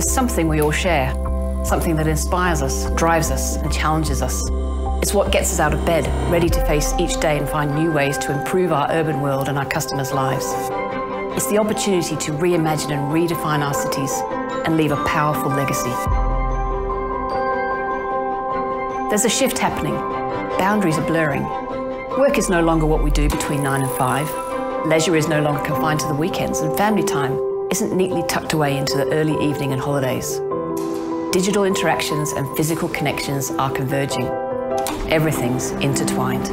There's something we all share, something that inspires us, drives us, and challenges us. It's what gets us out of bed, ready to face each day and find new ways to improve our urban world and our customers' lives. It's the opportunity to reimagine and redefine our cities and leave a powerful legacy. There's a shift happening. Boundaries are blurring. Work is no longer what we do between 9 and 5. Leisure is no longer confined to the weekends, and family time isn't neatly tucked away into the early evening and holidays. Digital interactions and physical connections are converging. Everything's intertwined.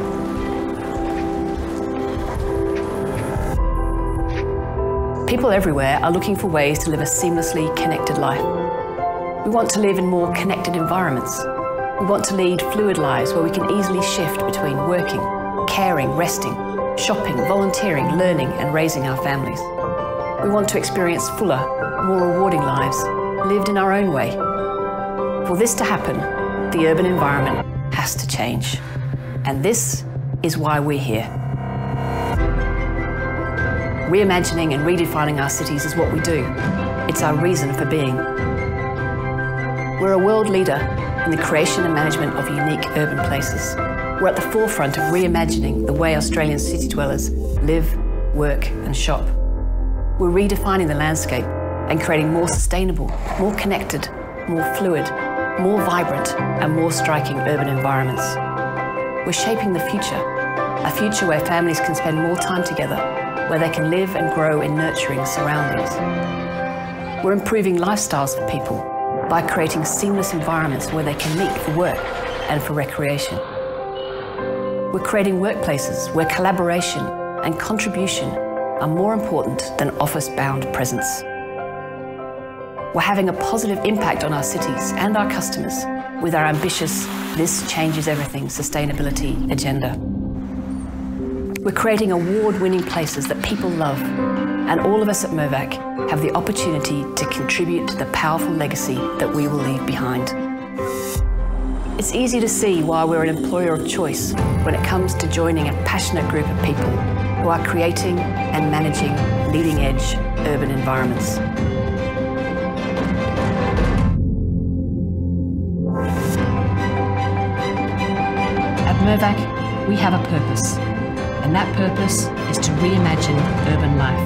People everywhere are looking for ways to live a seamlessly connected life. We want to live in more connected environments. We want to lead fluid lives where we can easily shift between working, caring, resting, shopping, volunteering, learning, and raising our families. We want to experience fuller, more rewarding lives, lived in our own way. For this to happen, the urban environment has to change. And this is why we're here. Reimagining and redefining our cities is what we do. It's our reason for being. We're a world leader in the creation and management of unique urban places. We're at the forefront of reimagining the way Australian city dwellers live, work, and shop. We're redefining the landscape and creating more sustainable, more connected, more fluid, more vibrant, and more striking urban environments. We're shaping the future, a future where families can spend more time together, where they can live and grow in nurturing surroundings. We're improving lifestyles for people by creating seamless environments where they can meet for work and for recreation. We're creating workplaces where collaboration and contribution are more important than office-bound presence. We're having a positive impact on our cities and our customers with our ambitious This Changes Everything sustainability agenda. We're creating award-winning places that people love, and all of us at Mirvac have the opportunity to contribute to the powerful legacy that we will leave behind. It's easy to see why we're an employer of choice when it comes to joining a passionate group of people who are creating and managing leading-edge urban environments. At Mirvac, we have a purpose, and that purpose is to reimagine urban life.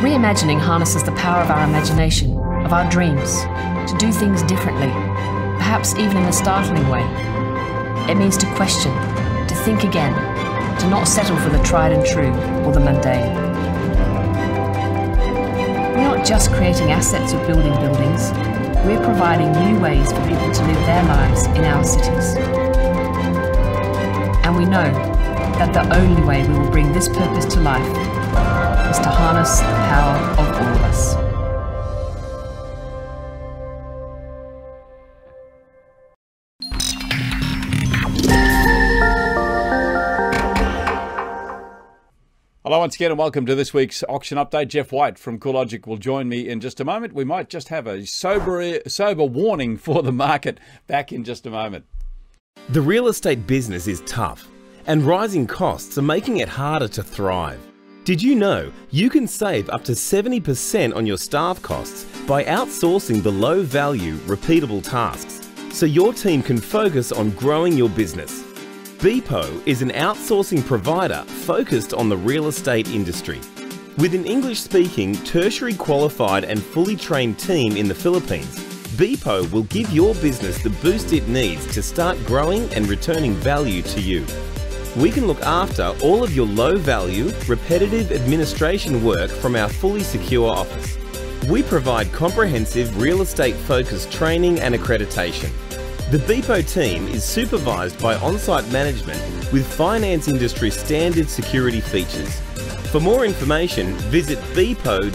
Reimagining harnesses the power of our imagination, of our dreams, to do things differently, perhaps even in a startling way. It means to question, to think again, to not settle for the tried and true or the mundane. We're not just creating assets or building buildings, we're providing new ways for people to live their lives in our cities. And we know that the only way we will bring this purpose to life is to harness the power of all of us. Hello once again and welcome to this week's auction update. Geoff White from CoreLogic will join me in just a moment. We might just have a sober warning for the market back in just a moment. The real estate business is tough, and rising costs are making it harder to thrive. Did you know you can save up to 70% on your staff costs by outsourcing the low-value, repeatable tasks so your team can focus on growing your business? Beepo is an outsourcing provider focused on the real estate industry. With an English-speaking, tertiary qualified and fully trained team in the Philippines, Beepo will give your business the boost it needs to start growing and returning value to you. We can look after all of your low-value, repetitive administration work from our fully secure office. We provide comprehensive real estate-focused training and accreditation. The Beepo team is supervised by on-site management with finance industry standard security features. For more information, visit beepo.com.au.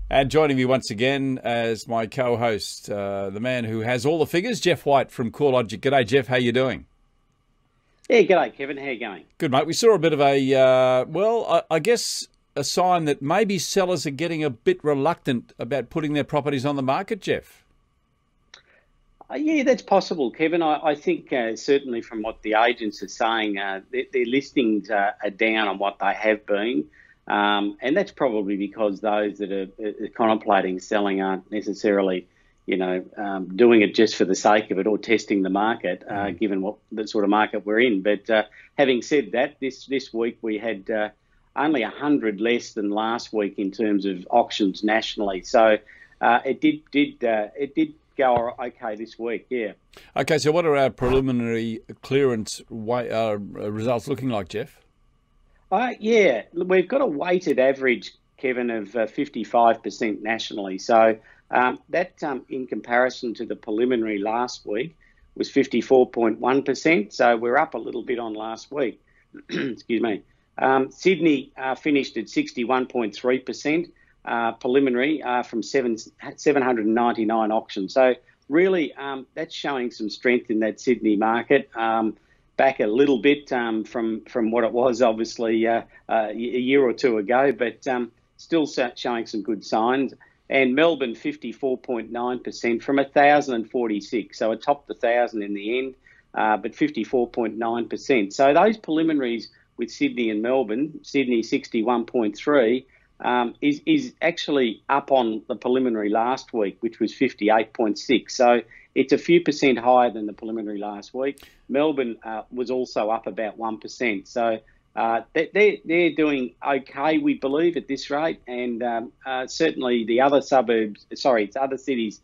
And joining me once again as my co-host, the man who has all the figures, Geoff White from CoreLogic. G'day, Geoff. How you doing? Yeah, g'day, Kevin. How you going? Good, mate. We saw a bit of a, I guess a sign that maybe sellers are getting a bit reluctant about putting their properties on the market, Geoff. Yeah, that's possible, Kevin. I think certainly from what the agents are saying, their listings are down on what they have been. And that's probably because those that are contemplating selling aren't necessarily, doing it just for the sake of it or testing the market, given what the sort of market we're in. But having said that, this week we had only 100 less than last week in terms of auctions nationally. So it did go okay this week, yeah. Okay, so what are our preliminary clearance results looking like, Geoff? Yeah, we've got a weighted average, Kevin, of 55% nationally. So that, in comparison to the preliminary last week, was 54.1%. So we're up a little bit on last week. Excuse me. Sydney finished at 61.3%. Preliminary from 799 auctions. So really, that's showing some strength in that Sydney market. Back a little bit from what it was, obviously, a year or two ago, but still showing some good signs. And Melbourne, 54.9% from 1,046. So it topped 1,000 in the end, but 54.9%. So those preliminaries with Sydney and Melbourne, Sydney 61.3, is actually up on the preliminary last week, which was 58.6. So it's a few percent higher than the preliminary last week. Melbourne was also up about 1%. So they're doing okay, we believe, at this rate. And certainly the other other cities,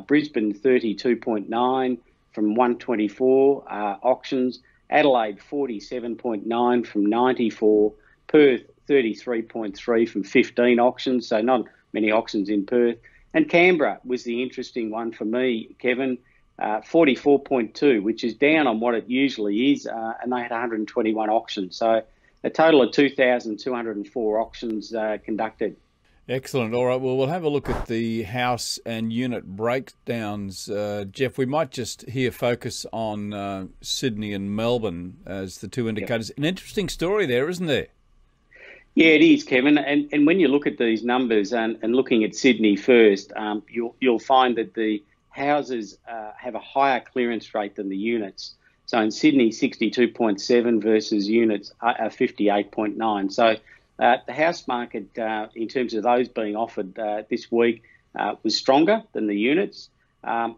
Brisbane 32.9 from 124 auctions, Adelaide 47.9 from 94, Perth 33.3 from 15 auctions, so not many auctions in Perth. And Canberra was the interesting one for me, Kevin, 44.2, which is down on what it usually is, and they had 121 auctions. So a total of 2,204 auctions conducted. Excellent. All right, well, we'll have a look at the house and unit breakdowns. Geoff, we might just here focus on Sydney and Melbourne as the two indicators. Yep. An interesting story there, isn't there? Yeah, it is, Kevin. And when you look at these numbers and looking at Sydney first, you'll find that the houses have a higher clearance rate than the units. So in Sydney, 62.7 versus units 58.9. So the house market, in terms of those being offered this week, was stronger than the units.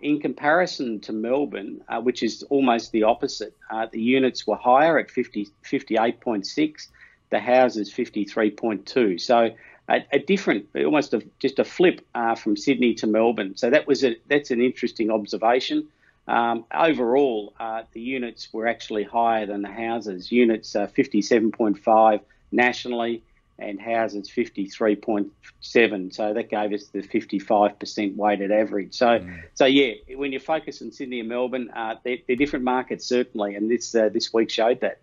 In comparison to Melbourne, which is almost the opposite, the units were higher at 58.6. The houses 53.2. So a different, almost just a flip from Sydney to Melbourne. So that's an interesting observation. Overall, the units were actually higher than the houses. Units 57.5 nationally, and houses 53.7. So that gave us the 55% weighted average. So yeah, when you focus on Sydney and Melbourne, they're different markets certainly, and this week showed that.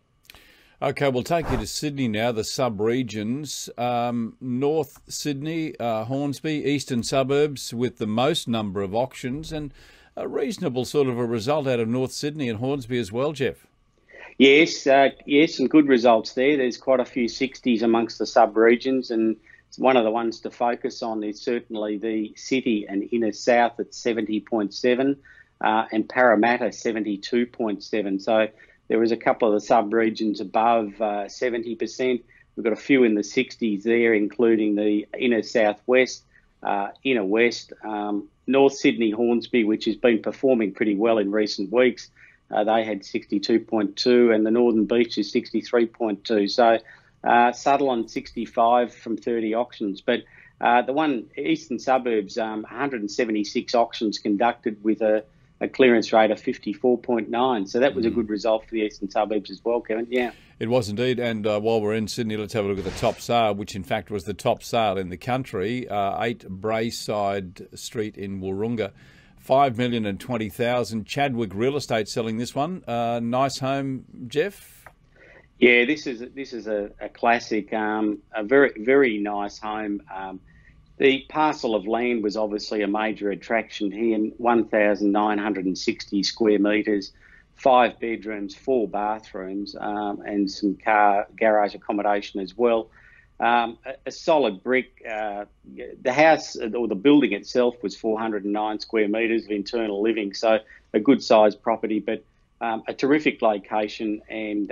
Okay, we'll take you to Sydney now, the sub-regions. North Sydney, Hornsby, eastern suburbs with the most number of auctions, and a reasonable sort of a result out of North Sydney and Hornsby as well, Geoff. Yes, some good results there. There's quite a few 60s amongst the sub-regions, and one of the ones to focus on is certainly the city and inner south at 70.7 and Parramatta 72.7. So there was a couple of the sub-regions above 70%. We've got a few in the 60s there, including the inner southwest, inner west, North Sydney, Hornsby, which has been performing pretty well in recent weeks. They had 62.2, and the Northern Beach is 63.2. So Sutherland 65 from 30 auctions. But the one eastern suburbs, 176 auctions conducted with a clearance rate of 54.9. So that was a good result for the eastern suburbs as well, Kevin. Yeah. It was indeed. And while we're in Sydney, let's have a look at the top sale, which in fact was the top sale in the country. 8 Brayside Street in Wahroonga. 5,020,000. Chadwick Real Estate selling this one. Nice home, Geoff. Yeah, this is a classic. A very, very nice home. The parcel of land was obviously a major attraction here, 1,960 square metres, 5 bedrooms, 4 bathrooms, and some garage accommodation as well. A solid brick. The house or the building itself was 409 square metres of internal living, so a good sized property, but a terrific location, and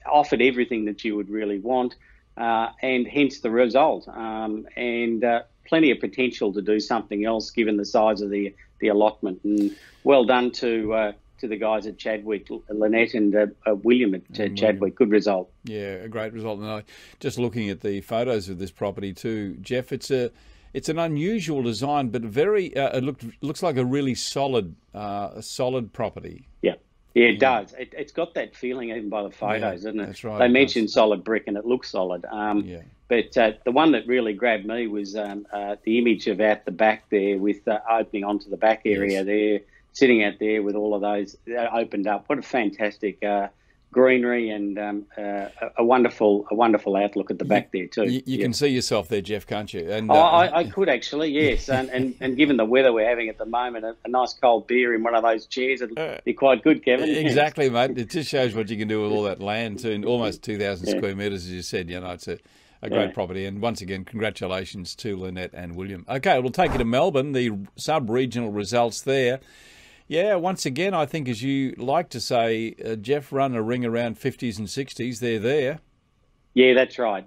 offered everything that you would really want, and hence the result. And plenty of potential to do something else given the size of the allotment. And well done to the guys at Chadwick, Lynette and William at Chadwick. Good result. Yeah, a great result. And just looking at the photos of this property too, Geoff, it's an unusual design, but very it looks like a really solid property. Yeah, it does. It's got that feeling even by the photos, doesn't it? That's right. They mentioned solid brick and it looks solid. But the one that really grabbed me was the image of out the back there with opening onto the back area there, sitting out there with all of those opened up. What a fantastic greenery and a wonderful outlook at the back there too. You can see yourself there, Geoff, can't you? And I could actually, yes. And given the weather we're having at the moment, a nice cold beer in one of those chairs would be quite good, Kevin. Exactly, mate. It just shows what you can do with all that land too, and almost 2,000 square metres, as you said. It's a great property. And once again, congratulations to Lynette and William. Okay, we'll take you to Melbourne, the sub-regional results there. Yeah, once again, I think, as you like to say, Geoff, run a ring around 50s and 60s. They're there. Yeah, that's right.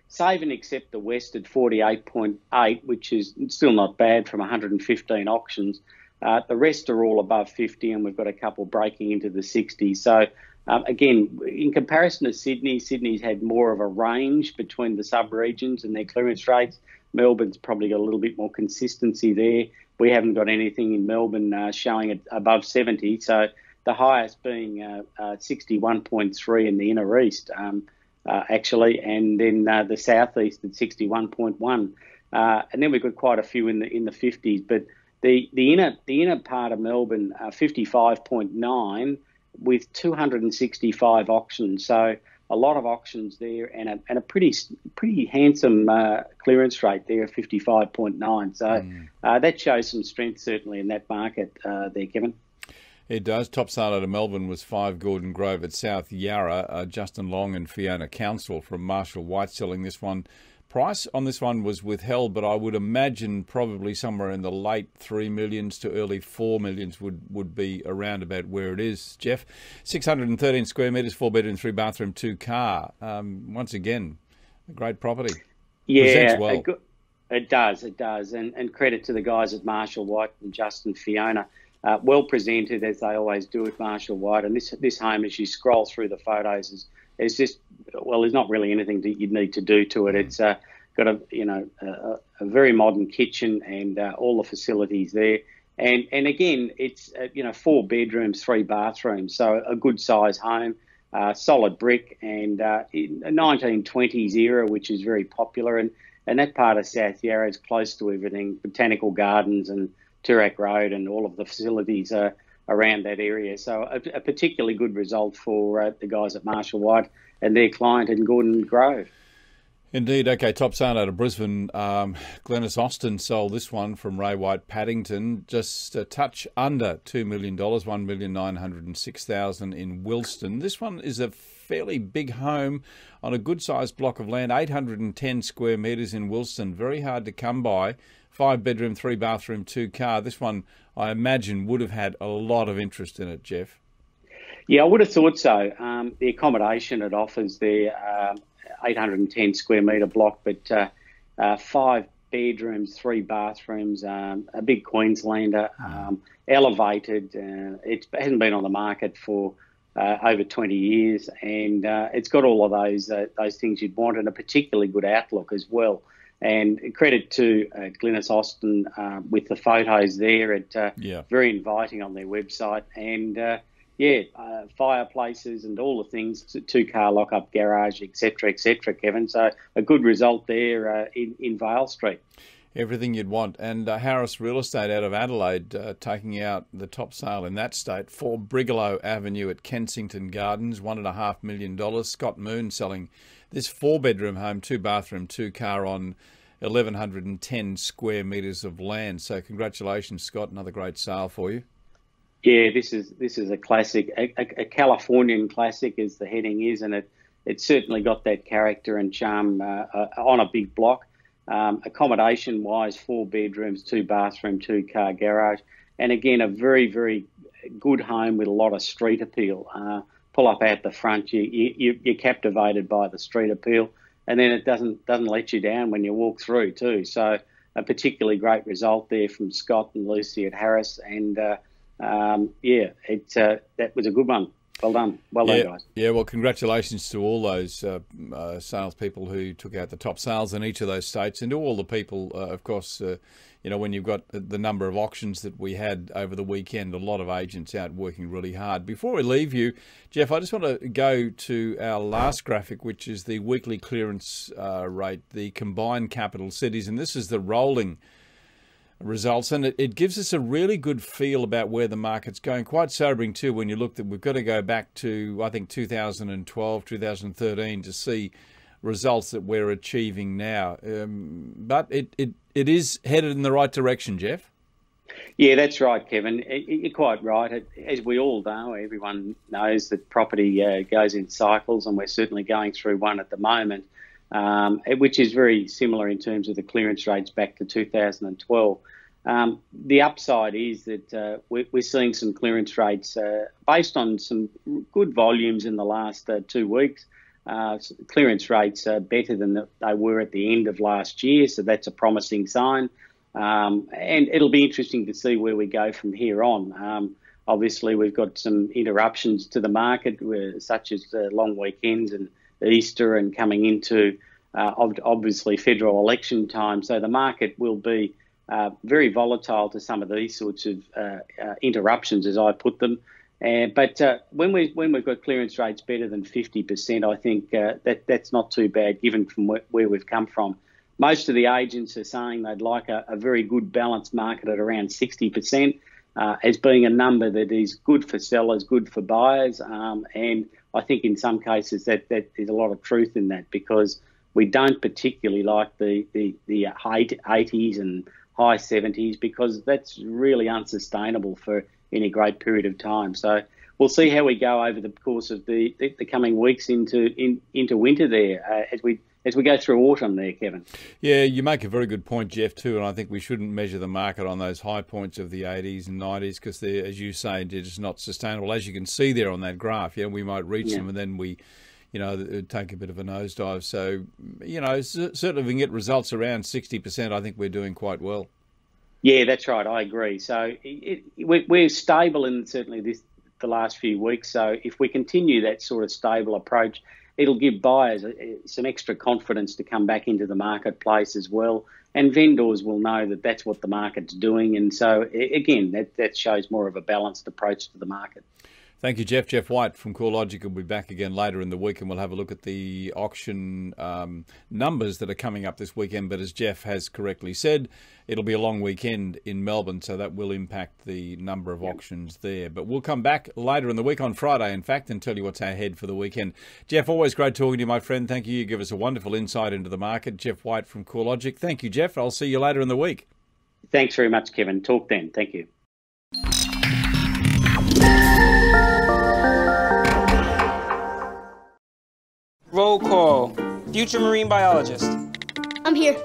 Save and accept the West at 48.8, which is still not bad from 115 auctions. The rest are all above 50, and we've got a couple breaking into the 60s. So, again, in comparison to Sydney, Sydney's had more of a range between the sub-regions and their clearance rates. Melbourne's probably got a little bit more consistency there. We haven't got anything in Melbourne showing it above 70, so the highest being 61.3 in the inner east, actually, and then the southeast at 61.1, and then we've got quite a few in the 50s. But the inner part of Melbourne, 55.9, with 265 auctions. So a lot of auctions there, and a pretty handsome clearance rate there of 55.9. So that shows some strength certainly in that market there, Kevin. It does. Top sale out of Melbourne was 5 Gordon Grove at South Yarra. Justin Long and Fiona Council from Marshall White selling this one. Price on this one was withheld, but I would imagine probably somewhere in the late 3 millions to early 4 millions would be around about where it is. Geoff, 613 square metres, 4 bedroom, 3 bathroom, 2 car. Once again, a great property. Yeah, well. It does. And credit to the guys at Marshall White and Justin Fiona. Well presented, as they always do at Marshall White. And this home, as you scroll through the photos, is just, well, there's not really anything that you'd need to do to it. It's got a very modern kitchen and all the facilities there. And again, it's 4 bedrooms, 3 bathrooms, so a good size home, solid brick, and in a 1920s era, which is very popular. And that part of South Yarra is close to everything, botanical gardens and Toorak Road and all of the facilities around that area. So a particularly good result for the guys at Marshall White and their client in Gordon Grove. Indeed. Okay, top sale out of Brisbane. Glenys Austin sold this one from Ray White Paddington, just a touch under $2 million, $1,906,000 in Wilston. This one is a fairly big home on a good-sized block of land, 810 square metres in Wilston. Very hard to come by. 5 bedroom, 3 bathroom, 2 car. This one, I imagine, would have had a lot of interest in it, Geoff. Yeah, I would have thought so. The accommodation it offers there, 810 square metre block, but 5 bedrooms, 3 bathrooms, a big Queenslander, elevated. It hasn't been on the market for over 20 years, and it's got all of those things you'd want, and a particularly good outlook as well. And credit to Glenys Austin with the photos there. Very inviting on their website. And, fireplaces and all the things, 2-car lock-up garage, et cetera, Kevin. So a good result there in Vale Street. Everything you'd want. And Harris Real Estate out of Adelaide taking out the top sale in that state for Brigalow Avenue at Kensington Gardens, $1.5 million. Scott Moon selling this 4-bedroom home, 2 bathroom, 2 car on 1,110 square metres of land. So congratulations, Scott. Another great sale for you. Yeah, this is a classic, a Californian classic, as the heading is, and it certainly got that character and charm on a big block. Accommodation-wise, 4 bedrooms, 2 bathroom, 2 car garage, and again a very, very good home with a lot of street appeal. Pull up out the front, you're captivated by the street appeal, and then it doesn't let you down when you walk through too. So a particularly great result there from Scott and Lucy at Harris, and that was a good one. Well done, guys. Yeah, well, congratulations to all those salespeople who took out the top sales in each of those states, and to all the people, of course, when you've got the number of auctions that we had over the weekend, a lot of agents out working really hard. Before we leave you, Geoff, I just want to go to our last graphic, which is the weekly clearance rate, the combined capital cities, and this is the rolling results, and it gives us a really good feel about where the market's going. Quite sobering too when you look that we've got to go back to, I think, 2012, 2013 to see results that we're achieving now. But it is headed in the right direction, Geoff. Yeah, that's right, Kevin. You're quite right. As we all know, everyone knows that property goes in cycles, and we're certainly going through one at the moment, which is very similar in terms of the clearance rates back to 2012. The upside is that we're seeing some clearance rates based on some good volumes in the last 2 weeks. Clearance rates are better than they were at the end of last year, so that's a promising sign. And it'll be interesting to see where we go from here on. Obviously, we've got some interruptions to the market, such as long weekends and Easter, and coming into obviously federal election time. So the market will be very volatile to some of these sorts of interruptions, as I put them. But when we've got clearance rates better than 50%, I think that's not too bad given from where we've come from. Most of the agents are saying they'd like a very good balanced market at around 60%, as being a number that is good for sellers, good for buyers, and I think in some cases that there's a lot of truth in that, because we don't particularly like the high 80s and high 70s, because that's really unsustainable for any great period of time. So we'll see how we go over the course of the coming weeks into winter there, as we go through autumn there, Kevin. Yeah, you make a very good point, Geoff, too, and I think we shouldn't measure the market on those high points of the 80s and 90s, because they're, as you say, they're just not sustainable. As you can see there on that graph, we might reach them, and then we, take a bit of a nosedive. So, certainly if we can get results around 60%, I think we're doing quite well. Yeah, that's right. I agree. So we're stable in certainly the last few weeks. So if we continue that sort of stable approach, it'll give buyers some extra confidence to come back into the marketplace as well. And vendors will know that that's what the market's doing. And so, again, that shows more of a balanced approach to the market. Thank you, Geoff. Geoff White from CoreLogic will be back again later in the week, and we'll have a look at the auction numbers that are coming up this weekend. But as Geoff has correctly said, it'll be a long weekend in Melbourne, so that will impact the number of auctions there. But we'll come back later in the week, on Friday, in fact, and tell you what's ahead for the weekend. Geoff, always great talking to you, my friend. Thank you. You give us a wonderful insight into the market. Geoff White from CoreLogic. Thank you, Geoff. I'll see you later in the week. Thanks very much, Kevin. Talk then. Thank you. Roll call. Future marine biologist. I'm here.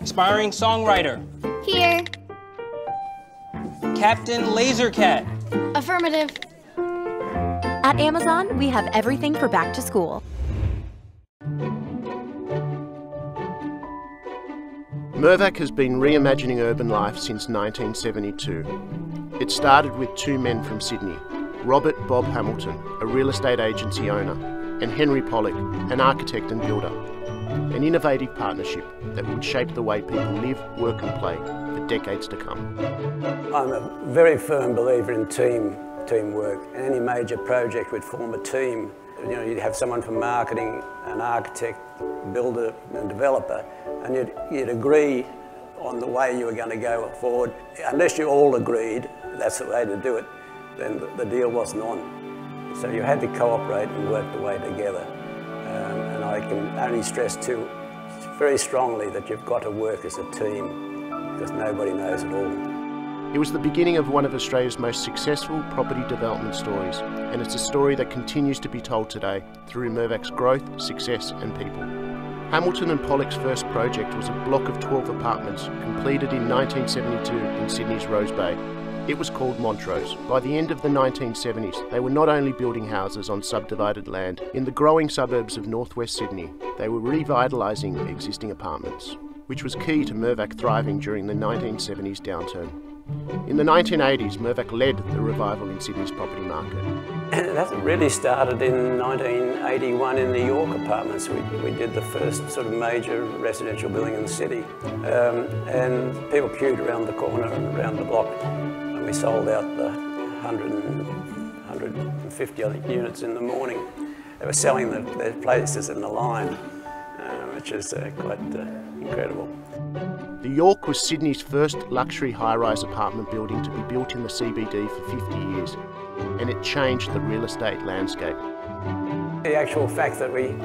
Aspiring songwriter. Here. Captain Lasercat. Affirmative. At Amazon, we have everything for back to school. Mirvac has been reimagining urban life since 1972. It started with 2 men from Sydney, Robert Bob Hamilton, a real estate agency owner, and Henry Pollock, an architect and builder. An innovative partnership that would shape the way people live, work and play for decades to come. I'm a very firm believer in teamwork. In any major project would form a team. You'd have someone from marketing, an architect, builder and developer, and you'd agree on the way you were going to go forward. Unless you all agreed that's the way to do it, then the deal wasn't on. So you had to cooperate and work the way together. And I can only stress too very strongly that you've got to work as a team, because nobody knows it all. It was the beginning of one of Australia's most successful property development stories, and it's a story that continues to be told today through Mirvac's growth, success and people. Hamilton and Pollock's first project was a block of 12 apartments completed in 1972 in Sydney's Rose Bay. It was called Montrose. By the end of the 1970s, they were not only building houses on subdivided land in the growing suburbs of northwest Sydney, they were revitalising existing apartments, which was key to Mirvac thriving during the 1970s downturn. In the 1980s, Mirvac led the revival in Sydney's property market. And that really started in 1981 in the York apartments. We did the first sort of major residential building in the city. And people queued around the corner and around the block. And we sold out the 150 units in the morning. They were selling their places in the line, which is quite incredible. The York was Sydney's first luxury high-rise apartment building to be built in the CBD for 50 years, and it changed the real estate landscape. The actual fact that we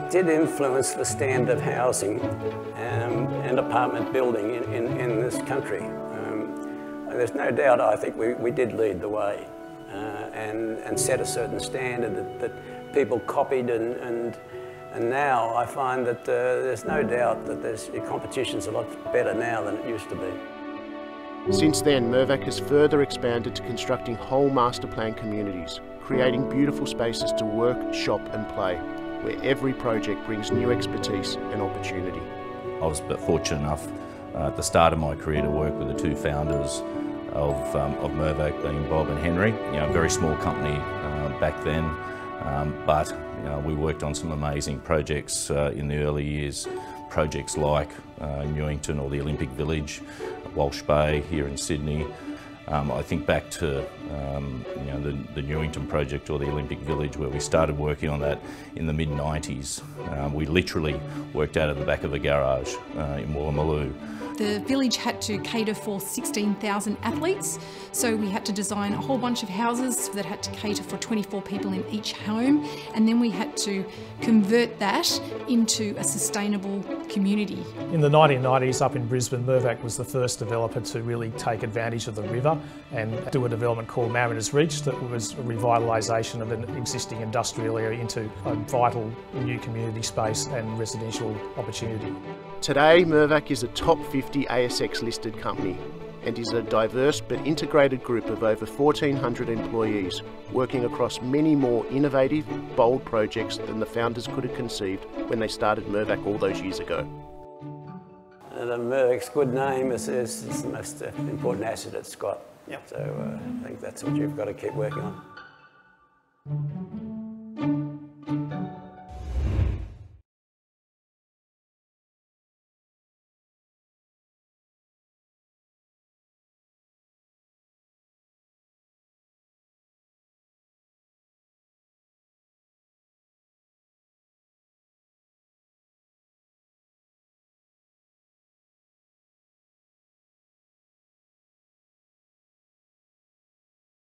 did influence the standard of housing and apartment building in this country. There's no doubt I think we did lead the way and set a certain standard that people copied and now I find that there's no doubt that the competition's a lot better now than it used to be. Since then, Mirvac has further expanded to constructing whole master plan communities, creating beautiful spaces to work, shop and play, where every project brings new expertise and opportunity. I was fortunate enough at the start of my career to work with the two founders of Mirvac, being Bob and Henry. You know, a very small company back then, but you know, we worked on some amazing projects in the early years. Projects like Newington or the Olympic Village, Walsh Bay here in Sydney. I think back to you know, the Newington project or the Olympic Village, where we started working on that in the mid-90s. We literally worked out of the back of a garage in Woolloomooloo. The village had to cater for 16,000 athletes, so we had to design a whole bunch of houses that had to cater for 24 people in each home, and then we had to convert that into a sustainable community. In the 1990s up in Brisbane, Mirvac was the first developer to really take advantage of the river and do a development called Mariners Reach that was a revitalisation of an existing industrial area into a vital new community space and residential opportunity. Today, Mirvac is a top 50 ASX listed company and is a diverse but integrated group of over 1,400 employees working across many more innovative, bold projects than the founders could have conceived when they started Mirvac all those years ago. The Mirvac's good name is the most important asset it's got. Yep. So I think that's what you've got to keep working on.